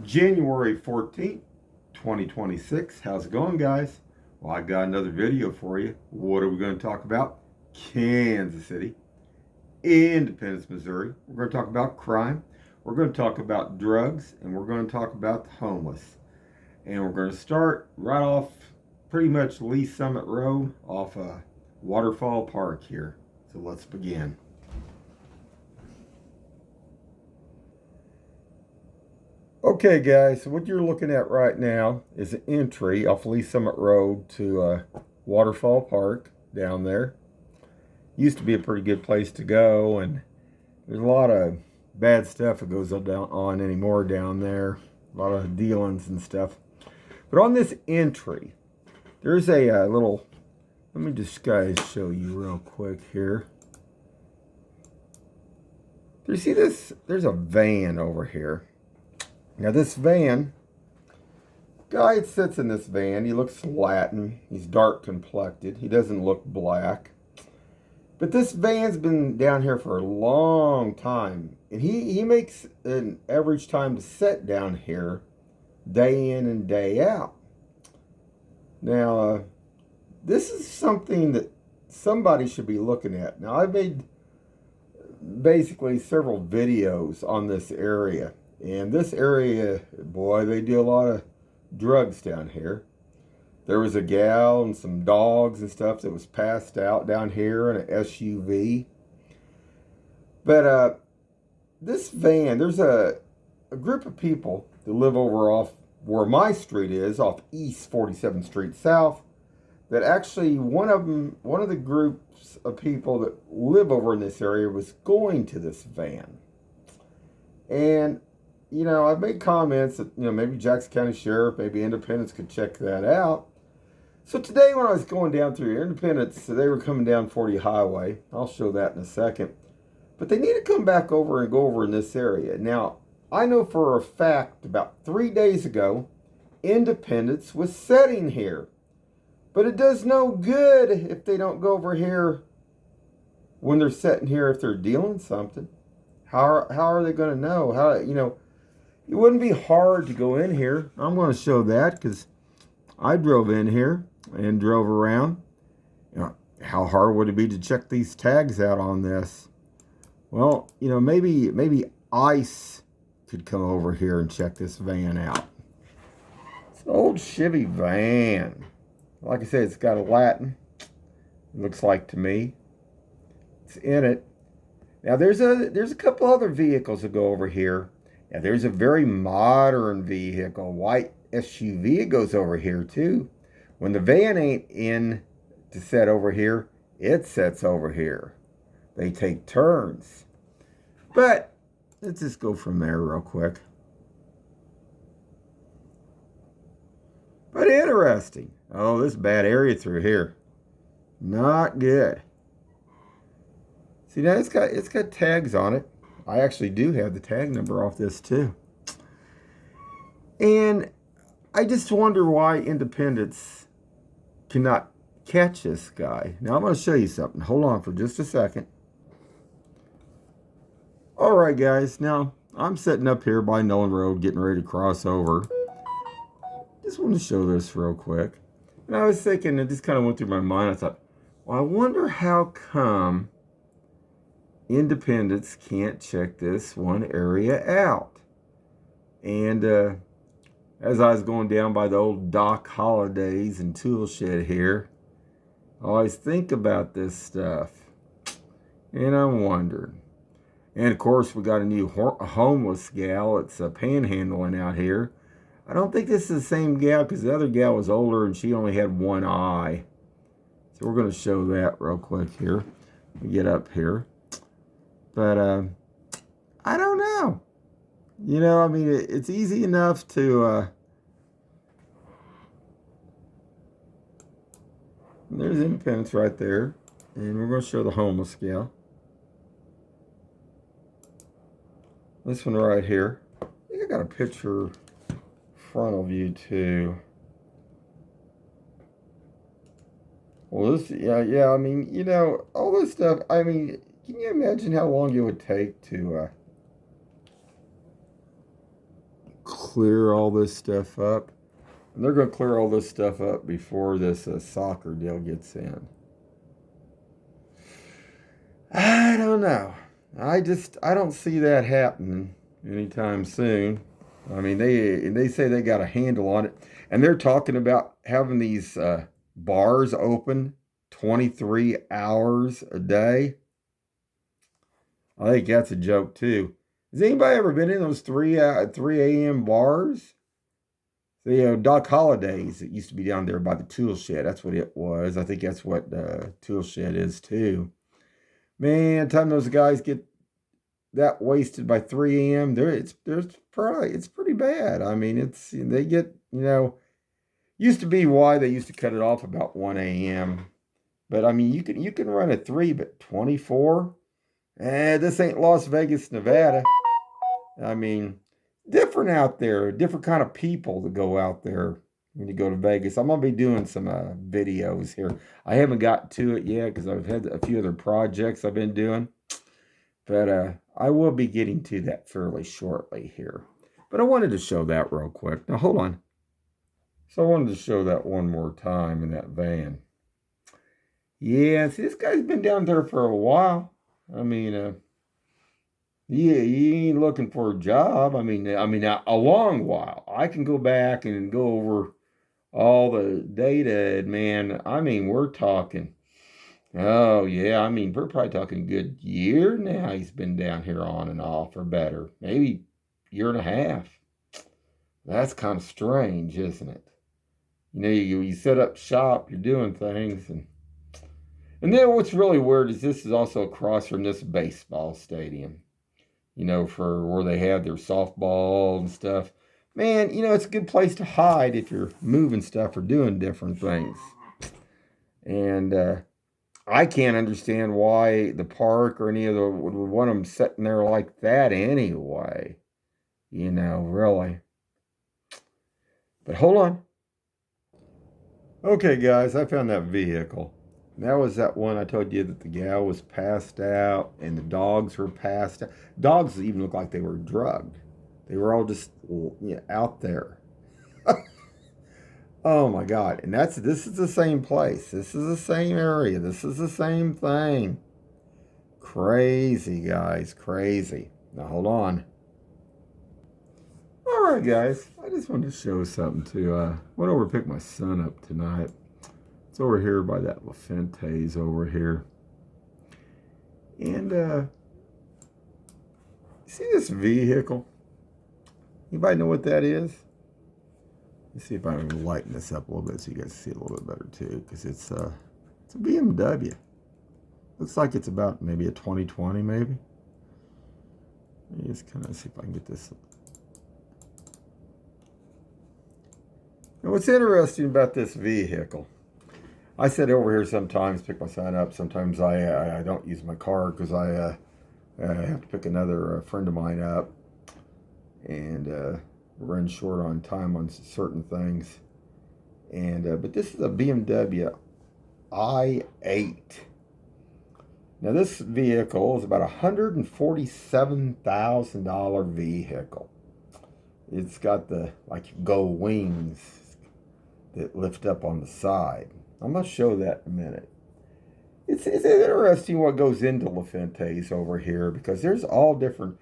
January 14th, 2026. How's it going, guys? Well, I got another video for you. What are we going to talk about? Kansas City, Independence, Missouri. We're going to talk about crime. We're going to talk about drugs, and we're going to talk about the homeless. And we're going to start right off pretty much Lee Summit Road off Waterfall Park here. So let's begin. Okay, guys, so what you're looking at right now is an entry off Lee Summit Road to Waterfall Park down there. Used to be a pretty good place to go, and there's a lot of bad stuff that goes on anymore down there. A lot of dealings and stuff. But on this entry, there's a little, let me just guys show you real quick here. Do you see this? There's a van over here. Now this van, guy sits in this van, he looks Latin, he's dark complected, he doesn't look black. But this van's been down here for a long time, and he makes an average time to sit down here day in and day out. Now, this is something that somebody should be looking at. Now, I've made basically several videos on this area. And this area, boy, they do a lot of drugs down here. There was a gal and some dogs and stuff that was passed out down here in an SUV. But this van, there's a group of people that live over off where my street is, off East 47th Street South, that actually one of the groups of people that live over in this area was going to this van. And you know, I've made comments that, maybe Jackson County Sheriff, maybe Independence could check that out. So today when I was going down through Independence, they were coming down 40 Highway. I'll show that in a second. But they need to come back over and go over in this area. Now, I know for a fact about 3 days ago, Independence was sitting here. But it does no good if they don't go over here when they're sitting here if they're dealing something. How are they going to know? It wouldn't be hard to go in here. I'm going to show that because I drove in here and drove around. How hard would it be to check these tags out on this? Well, maybe ICE could come over here and check this van out. It's an old Chevy van. Like I said, it's got a Latin. It looks like to me. It's in it. Now there's a couple other vehicles that go over here. Now, there's a very modern vehicle, white SUV, that goes over here, too. When the van ain't in to set over here, it sets over here. They take turns. But let's just go from there real quick. But interesting. Oh, this bad area through here. Not good. See, now it's got tags on it. I actually do have the tag number off this too. And I just wonder why Independence cannot catch this guy. Now I'm going to show you something. Hold on for just a second. Alright guys, now I'm sitting up here by Nolan Road getting ready to cross over. Just want to show this real quick. And I was thinking, it just kind of went through my mind. I thought, well, I wonder how come Independence can't check this one area out. And as I was going down by the old Doc Holidays and tool shed here, I always think about this stuff. And I'm wondering. And of course, we got a new homeless gal that's panhandling out here. I don't think this is the same gal because the other gal was older and she only had one eye. So we're going to show that real quick here. We get up here. But I don't know. It's easy enough to... there's Independence right there. And we're going to show the homeless gal. This one right here. I think I got a picture frontal view too. Well, this, yeah, all this stuff, can you imagine how long it would take to clear all this stuff up. And they're going to clear all this stuff up before this soccer deal gets in. I don't know. I don't see that happening anytime soon. I mean, they say they got a handle on it, and they're talking about having these bars open 23 hours a day. I think that's a joke too. Has anybody ever been in those 3 a.m. bars? Doc Holliday's, it used to be down there by the tool shed. That's what it was. I think that's what tool shed is too. Man, time those guys get that wasted by 3 a.m., it's pretty bad. I mean, they get, used to be why they used to cut it off about 1 a.m. But I mean, you can run at 3, but 24? This ain't Las Vegas, Nevada. I mean, different out there, different kind of people that go out there when you go to Vegas. I'm gonna be doing some videos here. I haven't got to it yet because I've had a few other projects I've been doing. But I will be getting to that fairly shortly here. But I wanted to show that real quick. Now, hold on. So I wanted to show that one more time in that van. Yeah, see, this guy's been down there for a while. I mean, yeah, he ain't looking for a job. I mean, a long while. I can go back and go over all the data, and man, I mean, we're talking. Oh, yeah. I mean, we're probably talking a good year now. He's been down here on and off or better. Maybe year and a half. That's kind of strange, isn't it? You set up shop, you're doing things. And then what's really weird is this is also across from this baseball stadium, for where they have their softball and stuff. Man, it's a good place to hide if you're moving stuff or doing different things. And, I can't understand why the park or any of the would want them sitting there like that anyway. Really. But hold on. Okay, guys, I found that vehicle. That was that one I told you that the gal was passed out and the dogs were passed out. Dogs even looked like they were drugged. They were all just out there. Oh my God. And this is the same place. This is the same area. This is the same thing. Crazy, guys. Crazy. Now, hold on. All right, guys. I just wanted to show something too. Went over to pick my son up tonight. It's over here by that LaFente's over here. And, see this vehicle? Anybody know what that is? Let's see if I can lighten this up a little bit so you guys see it a little bit better too, because it's a BMW. Looks like it's about maybe a 2020 maybe. Let me just kind of see if I can get this. Now what's interesting about this vehicle, I sit over here sometimes, pick my son up. Sometimes I don't use my car because I have to pick another friend of mine up. And run short on time on certain things. And but this is a BMW i8. Now this vehicle is about a $147,000 vehicle. It's got the gold wings that lift up on the side. I'm gonna show that in a minute. It's interesting what goes into LaFente's over here because there's all different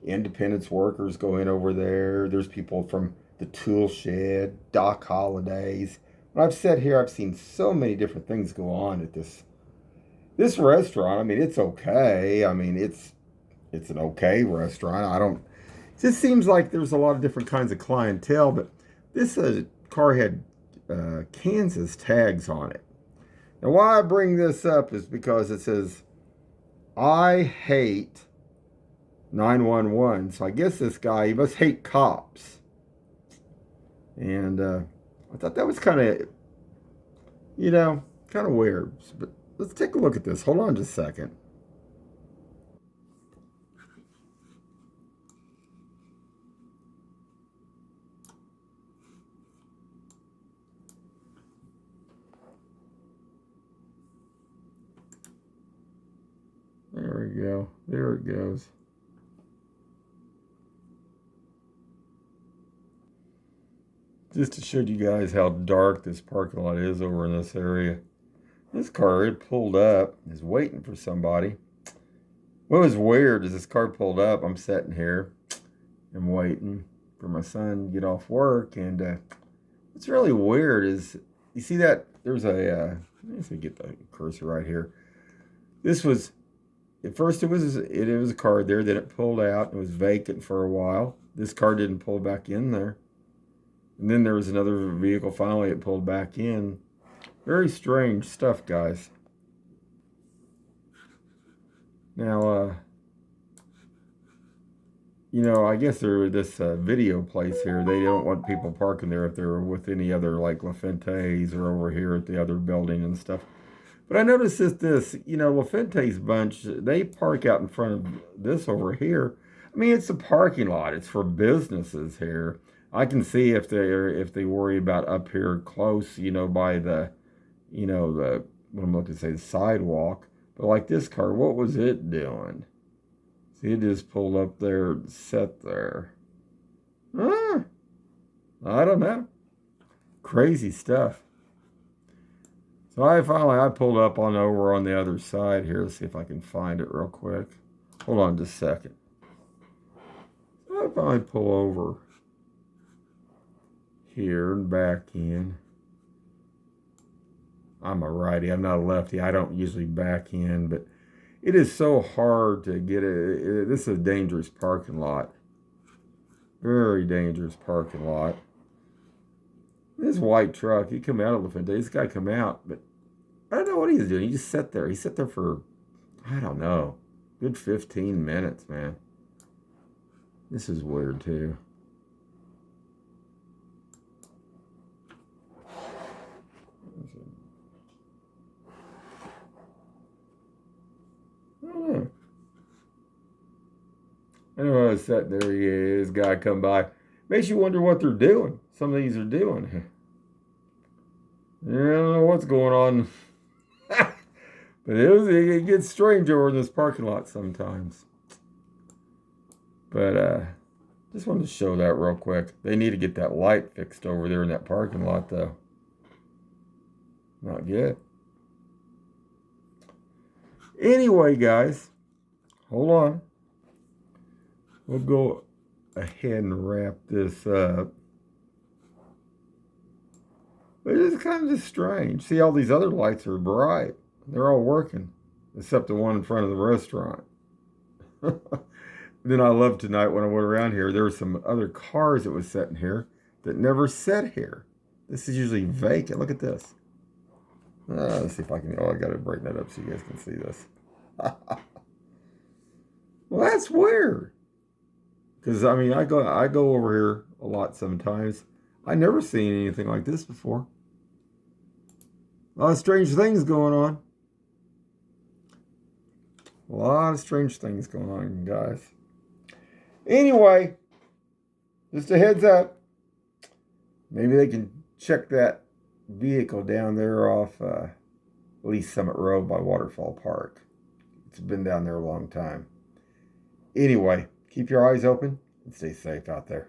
independence workers go in over there. There's people from the tool shed, Doc Holliday's. When I've sat here, I've seen so many different things go on at this restaurant. I mean, it's okay. I mean, it's an okay restaurant. It just seems like there's a lot of different kinds of clientele, but this car had Kansas tags on it. Now, why I bring this up is because it says, I hate 911. So I guess this guy, he must hate cops. And I thought that was kind of weird. But let's take a look at this. Hold on just a second. There we go. There it goes. Just to show you guys how dark this parking lot is over in this area. This car, it pulled up, is waiting for somebody. What was weird is this car pulled up, I'm sitting here, I'm waiting for my son to get off work, and what's really weird is, you see that, there's a, let me see, get the cursor right here. This was, at first it was a car there, then it pulled out, it was vacant for a while. This car didn't pull back in there. And then there was another vehicle, finally it pulled back in. Very strange stuff, guys. Now, you know, I guess this video place here, they don't want people parking there if they're with any other, like La Fuente's or over here at the other building and stuff. But I noticed this, you know, La Fuente's bunch, they park out in front of this over here. I mean, it's a parking lot. It's for businesses here. I can see if they worry about up here close, you know, by the, you know, what I'm looking to say, the sidewalk. But like this car, what was it doing? See, it just pulled up there and sat there. I don't know. Crazy stuff. So I pulled up over on the other side here. Let's see if I can find it real quick. Hold on just a second. I finally pull over here and back in. I'm a righty, I'm not a lefty. I don't usually back in, but it is so hard to get it. This is a dangerous parking lot. Very dangerous parking lot. This white truck, he come out of the This guy come out, but I don't know what he's doing. He just sat there. He sat there for, I don't know, good 15 minutes, man. This is weird, too. Anyway, I was sitting there, this guy come by. Makes you wonder what they're doing. Some of these are doing. I don't know what's going on. But it gets strange over in this parking lot sometimes. But just wanted to show that real quick. They need to get that light fixed over there in that parking lot, though. Not good. Anyway, guys, hold on. We'll go ahead and wrap this up. But it's kind of just strange. See, all these other lights are bright. They're all working, except the one in front of the restaurant. Then I love tonight when I went around here, there were some other cars that was sitting here that never sat here. This is usually vacant. Look at this. Let's see if I can, I got to brighten that up so you guys can see this. Well, that's weird. Because, I mean, I go over here a lot sometimes. I never seen anything like this before. A lot of strange things going on. A lot of strange things going on, guys. Anyway, just a heads up. Maybe they can check that vehicle down there off Lee's Summit Road by Waterfall Park. It's been down there a long time. Anyway, keep your eyes open and stay safe out there.